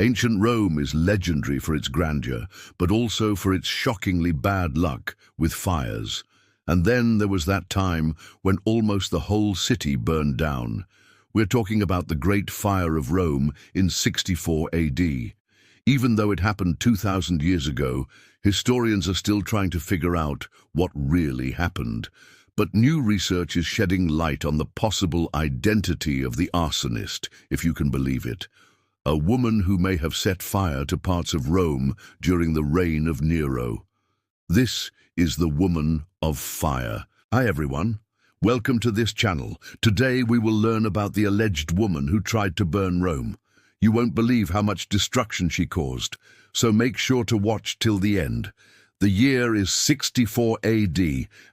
Ancient Rome is legendary for its grandeur, but also for its shockingly bad luck with fires. And then there was that time when almost the whole city burned down. We're talking about the Great Fire of Rome in 64 AD. Even though it happened 2,000 years ago, historians are still trying to figure out what really happened. But new research is shedding light on the possible identity of the arsonist, if you can believe it. A woman who may have set fire to parts of Rome during the reign of Nero. This is the Woman of Fire. Hi everyone, welcome to this channel. Today we will learn about the alleged woman who tried to burn Rome. You won't believe how much destruction she caused, so make sure to watch till the end. The year is 64 AD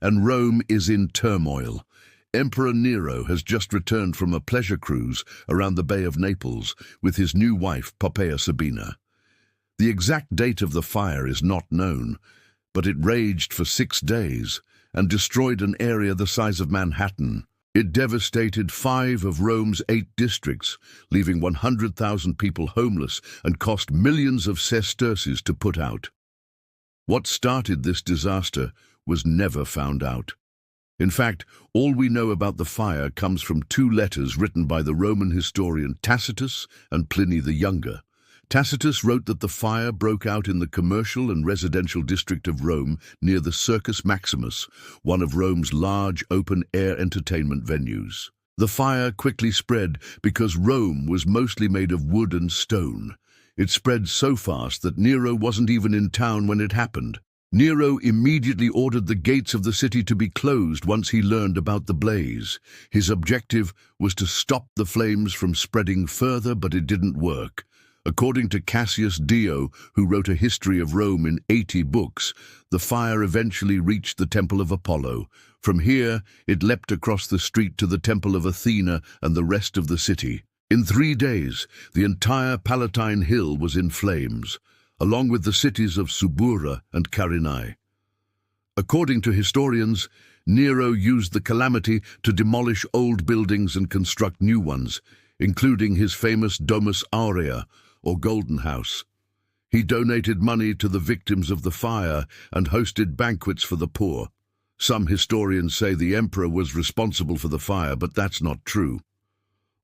and Rome is in turmoil. Emperor Nero has just returned from a pleasure cruise around the Bay of Naples with his new wife, Poppaea Sabina. The exact date of the fire is not known, but it raged for 6 days and destroyed an area the size of Manhattan. It devastated 5 of Rome's 8 districts, leaving 100,000 people homeless and cost millions of sesterces to put out. What started this disaster was never found out. In fact, all we know about the fire comes from 2 letters written by the Roman historian Tacitus and Pliny the Younger. Tacitus wrote that the fire broke out in the commercial and residential district of Rome near the Circus Maximus, one of Rome's large open-air entertainment venues. The fire quickly spread because Rome was mostly made of wood and stone. It spread so fast that Nero wasn't even in town when it happened. Nero immediately ordered the gates of the city to be closed once he learned about the blaze. His objective was to stop the flames from spreading further, but it didn't work. According to Cassius Dio, who wrote a history of Rome in 80 books, the fire eventually reached the Temple of Apollo. From here, it leapt across the street to the Temple of Athena and the rest of the city. In 3 days, the entire Palatine Hill was in flames, along with the cities of Subura and Carinae. According to historians, Nero used the calamity to demolish old buildings and construct new ones, including his famous Domus Aurea, or Golden House. He donated money to the victims of the fire and hosted banquets for the poor. Some historians say the emperor was responsible for the fire, but that's not true.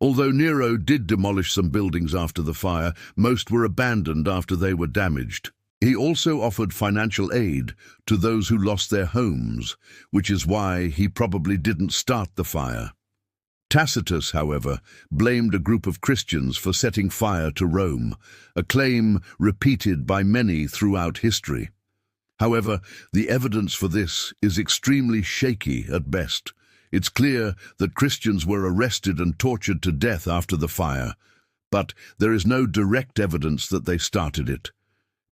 Although Nero did demolish some buildings after the fire, most were abandoned after they were damaged. He also offered financial aid to those who lost their homes, which is why he probably didn't start the fire. Tacitus, however, blamed a group of Christians for setting fire to Rome, a claim repeated by many throughout history. However, the evidence for this is extremely shaky at best. It's clear that Christians were arrested and tortured to death after the fire, but there is no direct evidence that they started it.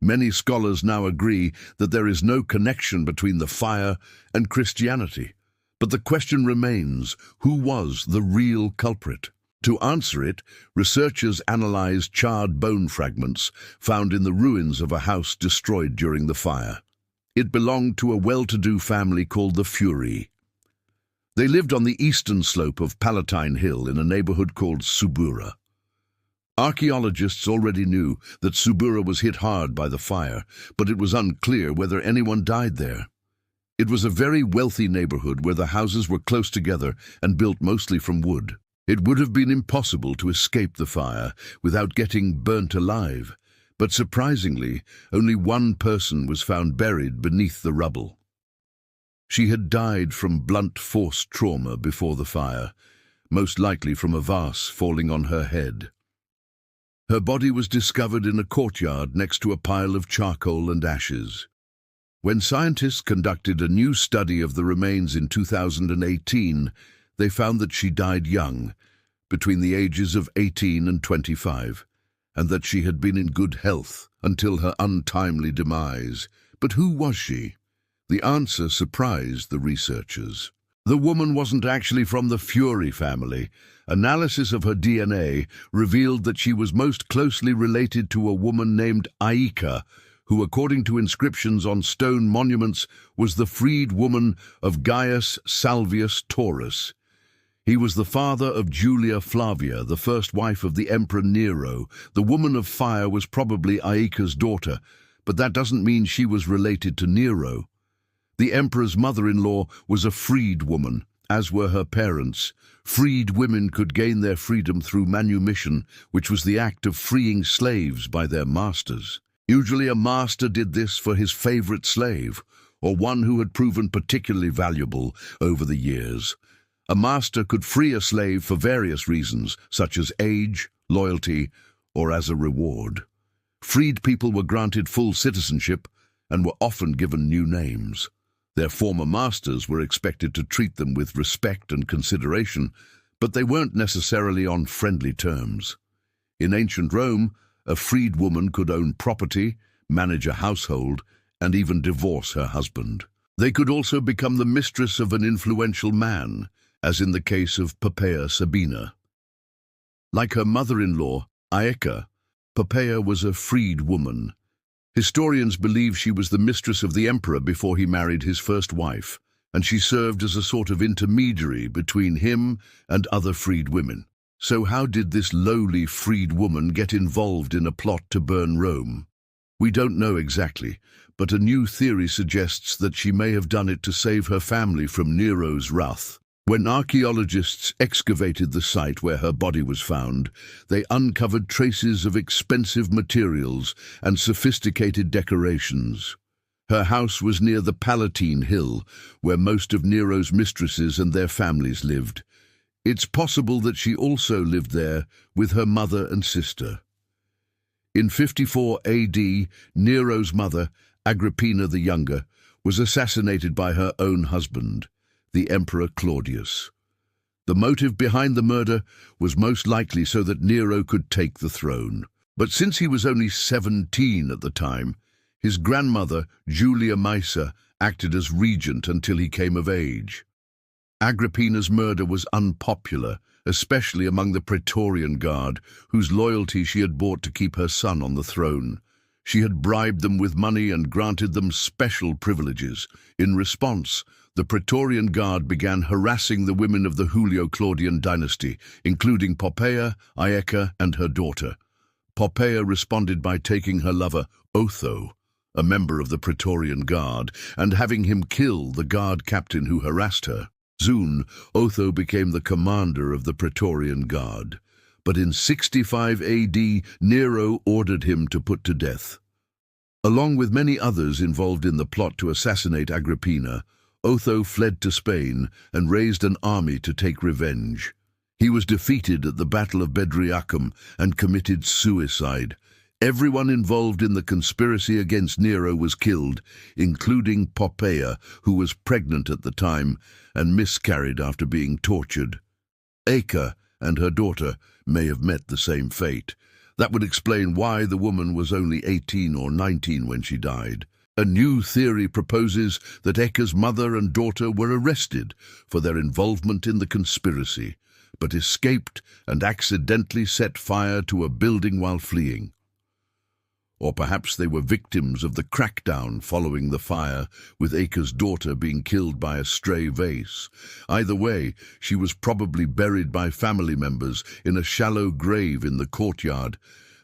Many scholars now agree that there is no connection between the fire and Christianity. But the question remains, who was the real culprit? To answer it, researchers analyzed charred bone fragments found in the ruins of a house destroyed during the fire. It belonged to a well-to-do family called the Furi. They lived on the eastern slope of Palatine Hill in a neighborhood called Subura. Archaeologists already knew that Subura was hit hard by the fire, but it was unclear whether anyone died there. It was a very wealthy neighborhood where the houses were close together and built mostly from wood. It would have been impossible to escape the fire without getting burnt alive, but surprisingly, only one person was found buried beneath the rubble. She had died from blunt force trauma before the fire, most likely from a vase falling on her head. Her body was discovered in a courtyard next to a pile of charcoal and ashes. When scientists conducted a new study of the remains in 2018, they found that she died young, between the ages of 18 and 25, and that she had been in good health until her untimely demise. But who was she? The answer surprised the researchers. The woman wasn't actually from the Furi family. Analysis of her DNA revealed that she was most closely related to a woman named Aika, who, according to inscriptions on stone monuments, was the freed woman of Gaius Salvius Taurus. He was the father of Julia Flavia, the first wife of the Emperor Nero. The woman of fire was probably Aeca's daughter, but that doesn't mean she was related to Nero. The emperor's mother-in-law was a freed woman, as were her parents. Freed women could gain their freedom through manumission, which was the act of freeing slaves by their masters. Usually a master did this for his favorite slave, or one who had proven particularly valuable over the years. A master could free a slave for various reasons, such as age, loyalty, or as a reward. Freed people were granted full citizenship and were often given new names. Their former masters were expected to treat them with respect and consideration, but they weren't necessarily on friendly terms. In ancient Rome, a freed woman could own property, manage a household, and even divorce her husband. They could also become the mistress of an influential man, as in the case of Poppaea Sabina. Like her mother-in-law, Aeca, Poppaea was a freed woman. Historians believe she was the mistress of the emperor before he married his first wife, and she served as a sort of intermediary between him and other freed women. So how did this lowly freed woman get involved in a plot to burn Rome? We don't know exactly, but a new theory suggests that she may have done it to save her family from Nero's wrath. When archaeologists excavated the site where her body was found, they uncovered traces of expensive materials and sophisticated decorations. Her house was near the Palatine Hill, where most of Nero's mistresses and their families lived. It's possible that she also lived there with her mother and sister. In 54 AD, Nero's mother, Agrippina the Younger, was assassinated by her own husband, the Emperor Claudius. The motive behind the murder was most likely so that Nero could take the throne. But since he was only 17 at the time, his grandmother, Julia Maesa, acted as regent until he came of age. Agrippina's murder was unpopular, especially among the Praetorian Guard, whose loyalty she had bought to keep her son on the throne. She had bribed them with money and granted them special privileges. In response, the Praetorian Guard began harassing the women of the Julio-Claudian dynasty, including Poppaea, Aeca, and her daughter. Poppaea responded by taking her lover, Otho, a member of the Praetorian Guard, and having him kill the guard captain who harassed her. Soon, Otho became the commander of the Praetorian Guard. But in 65 AD, Nero ordered him to put to death. Along with many others involved in the plot to assassinate Agrippina, Otho fled to Spain and raised an army to take revenge. He was defeated at the Battle of Bedriacum and committed suicide. Everyone involved in the conspiracy against Nero was killed, including Poppaea, who was pregnant at the time and miscarried after being tortured. Aeca and her daughter may have met the same fate. That would explain why the woman was only 18 or 19 when she died. A new theory proposes that Aeca's mother and daughter were arrested for their involvement in the conspiracy, but escaped and accidentally set fire to a building while fleeing. Or perhaps they were victims of the crackdown following the fire, with Aeca's daughter being killed by a stray vase. Either way, she was probably buried by family members in a shallow grave in the courtyard.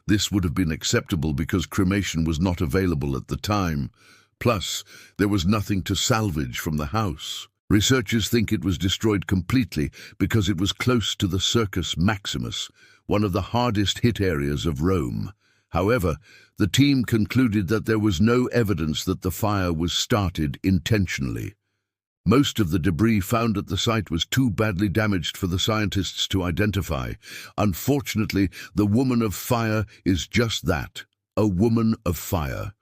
This would have been acceptable because cremation was not available at the time. Plus, there was nothing to salvage from the house. Researchers think it was destroyed completely because it was close to the Circus Maximus, one of the hardest hit areas of Rome. However, the team concluded that there was no evidence that the fire was started intentionally. Most of the debris found at the site was too badly damaged for the scientists to identify. Unfortunately, the Woman of Fire is just that, a woman of fire.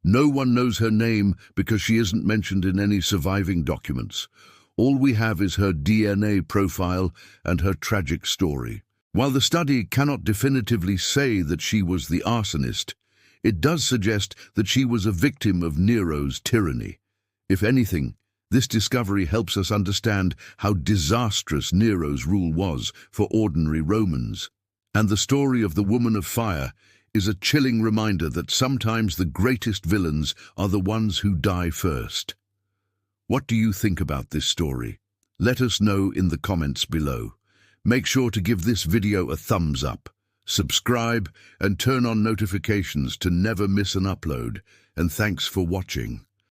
No one knows her name because she isn't mentioned in any surviving documents. All we have is her DNA profile and her tragic story. While the study cannot definitively say that she was the arsonist, it does suggest that she was a victim of Nero's tyranny. If anything, this discovery helps us understand how disastrous Nero's rule was for ordinary Romans. And the story of the Woman of Fire is a chilling reminder that sometimes the greatest villains are the ones who die first. What do you think about this story? Let us know in the comments below. Make sure to give this video a thumbs up, subscribe, and turn on notifications to never miss an upload. And thanks for watching.